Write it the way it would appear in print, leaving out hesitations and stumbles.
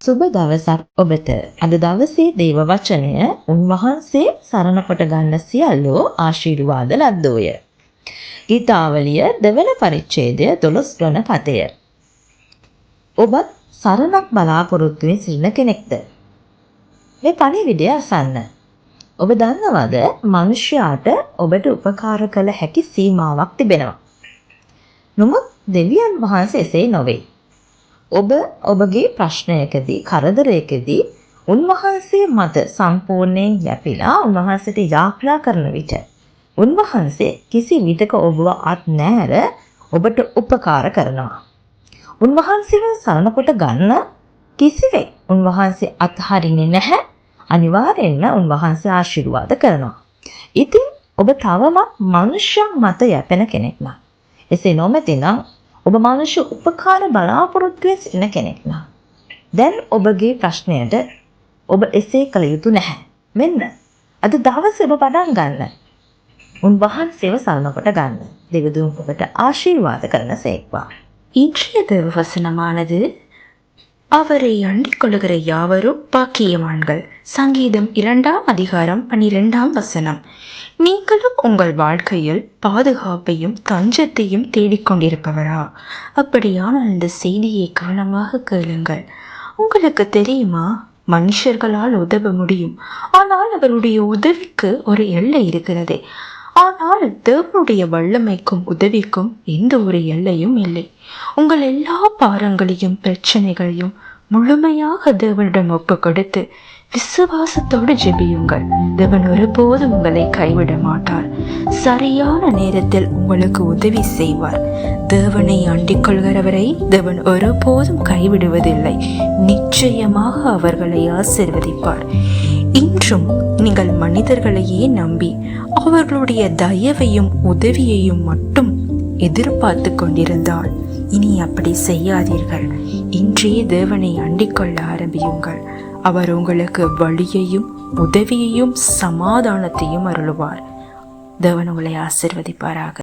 සුබ දවසක් ඔබට. අද දවසේ දේව වචනය උන්වහන්සේ සරණ කොට ගන්න සියල්ලෝ ආශිර්වාද ලද්දෝය. ගීතාවලිය දෙවන පරිච්ඡේදය 12 වන පදය. ඔබත් සරණක් බලාපොරොත්තුවෙන් සිටින කෙනෙක්ද? මේ පණිවිඩය අසන්න. ඔබ දන්නවද මිනිසයාට ඔබට උපකාර කළ හැකි සීමාවක් තිබෙනවා. නමුත් දෙවියන් වහන්සේ එසේ නොවේ. ඔබ ඔබගේ ප්‍රශ්නයකදී කරදරයකදී උන්වහන්සේ මත සම්පූර්ණයෙන් යැපිලා උන්වහන්සේට යාඥා කරන විට උන්වහන්සේ කිසි විටක ඔබව අත් නෑර ඔබට උපකාර කරනවා. උන්වහන්සේව සරණ කොට ගන්න කිසිවෙක් උන්වහන්සේ අත්හරින්නේ නැහැ. අනිවාර්යෙන්ම උන්වහන්සේ ආශිර්වාද කරනවා. ඉතින් ඔබ තවමත් මනුෂ්‍යයන් මත යැපෙන කෙනෙක් නම් එසේ නොමැතිනම් ඔබ මනුෂ්‍ය උපකාර බලාපොරොත්තුවෙන් සිටින කෙනෙක් නම් දැන් ඔබගේ ප්‍රශ්නයට ඔබ එසේ කළ යුතු නැහැ. මෙන්න අද දවසේ ඔබ පටන් ගන්න. උන්වහන්සේව සරණ කොට ගන්න. දෙවිදුන් ඔබට ආශිර්වාද කරන සේක්වා. இன்றைய தேவ வசனமானது அவரை அண்டிக் கொள்ளுகிற யாவரும் பாக்கியவான்கள். சங்கீதம் 2ஆம் அதிகாரம் 12ஆம் வசனம். நீங்களும் உங்கள் வாழ்க்கையில் பாதுகாப்பையும் தஞ்சத்தையும் தேடிக்கொண்டிருப்பவரா? அப்படியானால் இந்த செய்தியை கவனமாக கேளுங்கள். உங்களுக்கு தெரியுமா, மனுஷர்களால் உதவ முடியும், ஆனால் அவருடைய உதவிக்கு ஒரு எல்லை இருக்கிறது. ஆனால் தேவனுடைய வல்லமைக்கும் உதவிக்கும் எந்த ஒரு எல்லையும் இல்லை. உங்கள் எல்லா பாரங்களையும் பிரச்சனைகளையும் முழுமையாக தேவனிடம் ஒப்பு கொடுத்து விசுவாசத்தோடு ஜெபியுங்கள். தேவன் ஒருபோதும் உங்களை கைவிட மாட்டார். சரியான நேரத்தில் உங்களுக்கு உதவி செய்வார். தேவனை அண்டிக் கொள்கிறவரை தேவன் ஒருபோதும் கைவிடுவதில்லை. நிச்சயமாக அவர்களை ஆசீர்வதிப்பார். இன்றும் நீங்கள் மனிதர்களையே நம்பி அவர்களுடைய தயவையும் உதவியையும் மட்டும் எதிர்பார்த்து கொண்டிருந்தால் இனி அப்படி செய்யாதீர்கள். இன்றே தேவனை அண்டிக் கொள்ள ஆரம்பியுங்கள். அவர் உங்களுக்கு வழியையும் உதவியையும் சமாதானத்தையும் அருளுவார். தேவன் உங்களை ஆசீர்வதிப்பாராக.